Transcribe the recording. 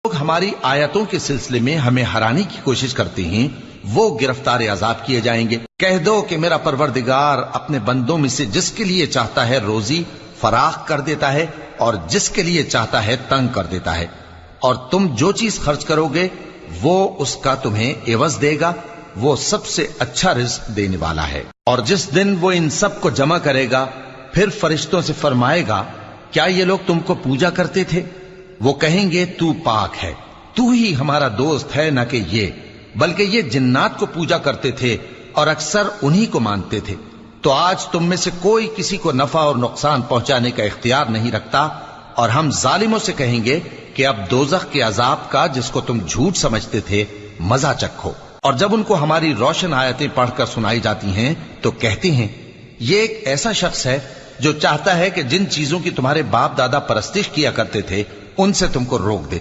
लोग हमारी आयतों के सिलसिले में हमें हराने की कोशिश करते हैं, वो गिरफ्तार अजाब किए जाएंगे। कह दो कि मेरा परवरदिगार अपने बंदों में से जिसके लिए चाहता है रोजी फराख कर देता है और जिसके लिए चाहता है तंग कर देता है, और तुम जो चीज खर्च करोगे वो उसका तुम्हें एवज देगा, वो सबसे अच्छा रिज्क देने वाला है। और जिस दिन वो इन सब को जमा करेगा फिर फरिश्तों से फरमाएगा, क्या ये लोग तुमको पूजा करते थे? वो कहेंगे तू पाक है, तू ही हमारा दोस्त है, न कि ये, बल्कि ये जिन्नात को पूजा करते थे और अक्सर उन्हीं को मानते थे। तो आज तुम में से कोई किसी को नफा और नुकसान पहुंचाने का इख्तियार नहीं रखता, और हम जालिमों से कहेंगे कि अब दोजख के अजाब का, जिसको तुम झूठ समझते थे, मजा चखो। और जब उनको हमारी रोशन आयतें पढ़कर सुनाई जाती हैं तो कहते हैं, ये एक ऐसा शख्स है जो चाहता है कि जिन चीजों की तुम्हारे बाप दादा परस्तिश किया करते थे उनसे तुमको रोक दे।